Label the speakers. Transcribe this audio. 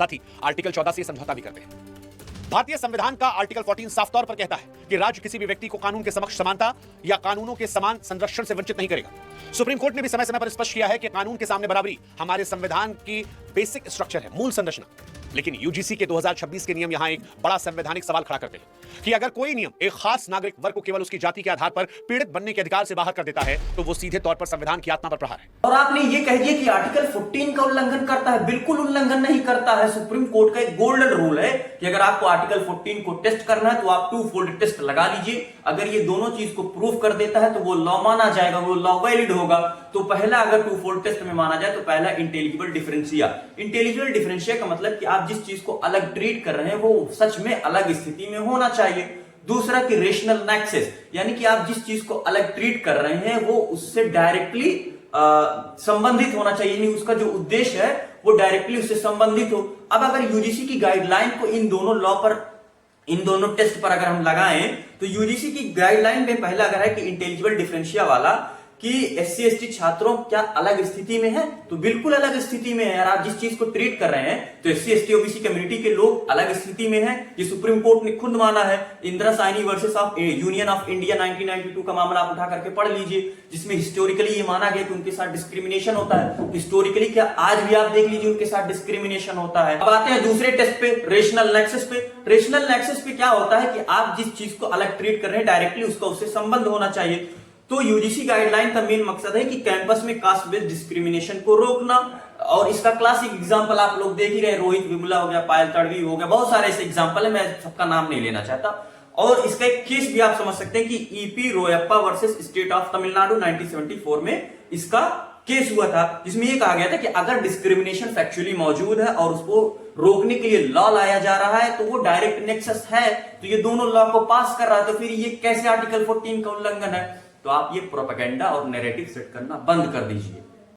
Speaker 1: साथ ही आर्टिकल 14 से समझौता भी करते हैं। भारतीय संविधान का आर्टिकल 14 साफ तौर पर कहता है कि राज्य किसी भी व्यक्ति को कानून के समक्ष समानता या कानूनों के समान संरक्षण से वंचित नहीं करेगा। सुप्रीम कोर्ट ने भी समय समय पर स्पष्ट किया है कि कानून के सामने बराबरी हमारे संविधान की बेसिक स्ट्रक्चर है, मूल संरचना। लेकिन यूजीसी के 2026 के नियम यहां एक बड़ा संवैधानिक सवाल खड़ा करते हैं कि अगर कोई नियम एक खास नागरिक वर्ग को केवल उसकी जाति के आधार पर पीड़ित बनने के अधिकार से बाहर कर देता है तो वो सीधे तौर पर संविधान की आत्मा पर प्रहार है।
Speaker 2: और आपने ये कह दिया कि आर्टिकल 14 का उल्लंघन करता है। बिल्कुल उल्लंघन नहीं करता है। सुप्रीम कोर्ट का एक गोल्डन रूल है कि अगर आपको आर्टिकल 14 को टेस्ट करना है तो आप टू फोल्ड टेस्ट लगा लीजिए। अगर ये दोनों चीज को प्रूव कर देता है तो वो लॉ माना जाएगा, वो लॉ वैलिड होगा। तो पहला अगर टू फोल्ड टेस्ट में माना जाए तो पहला इंटेलिजिबल डिफरेंशिया। इंटेलिजिबल डिफरेंशिया का मतलब कि आप जिस चीज को अलग ट्रीट कर रहे हैं वो सच में अलग स्थिति में होना चाहिए। दूसरा कि रेशनल नेक्सस, यानी कि आप जिस चीज को अलग ट्रीट कर रहे हैं वो उससे डायरेक्टली संबंधित होना चाहिए, यानी उसका जो उद्देश्य है वो डायरेक्टली उससे संबंधित हो। अब अगर यूजीसी की गाइडलाइन को इन दोनों लॉ पर, इन दोनों टेस्ट पर अगर हम लगाएं तो यूजीसी की गाइडलाइन में पहला अगर है कि इंटेलिजिबल डिफरेंशिया वाला कि एससी एसटी छात्रों क्या अलग स्थिति में है, तो बिल्कुल अलग स्थिति में है यार। आप जिस चीज को ट्रीट कर रहे हैं तो एससी एसटी ओबीसी कम्युनिटी के लोग अलग स्थिति में हैं। ये सुप्रीम कोर्ट ने खुद माना है। Indira Sawhney versus of Union of India 1992 का मामला आप उठा करके पढ़ लीजिए, जिसमें हिस्टोरिकली ये माना गया कि उनके साथ डिस्क्रिमिनेशन होता है। हिस्टोरिकली क्या आज भी आप देख लीजिए उनके साथ डिस्क्रिमिनेशन होता है। अब आते हैं दूसरे टेस्ट पे, रेशनल नेक्सस पे। रेशनल नेक्सस पे क्या होता है कि आप जिस चीज को अलग ट्रीट कर रहे हैं डायरेक्टली उसका उससे संबंध होना चाहिए। तो यूजीसी गाइडलाइन का मेन मकसद है कि कैंपस में कास्ट बेस्ड डिस्क्रिमिनेशन को रोकना। और इसका क्लासिक एग्जांपल आप लोग देख ही रहे, रोहित विमुला हो गया, पायल तड़वी हो गया, बहुत सारे ऐसे एग्जांपल है, मैं सबका नाम नहीं लेना चाहता। और इसका एक केस भी आप समझ सकते हैं कि EP Royappa versus state of Tamil Nadu 1974 में इसका केस हुआ था, जिसमें यह कहा गया था कि अगर डिस्क्रिमिनेशन फैक्चुअली मौजूद है और उसको रोकने के लिए लॉ लाया जा रहा है तो वो डायरेक्ट नेक्सस है, तो ये दोनों लॉ को पास कर रहा है, तो फिर ये कैसे आर्टिकल 14 का उल्लंघन है। तो आप ये प्रोपेगेंडा और नैरेटिव सेट करना बंद कर दीजिए।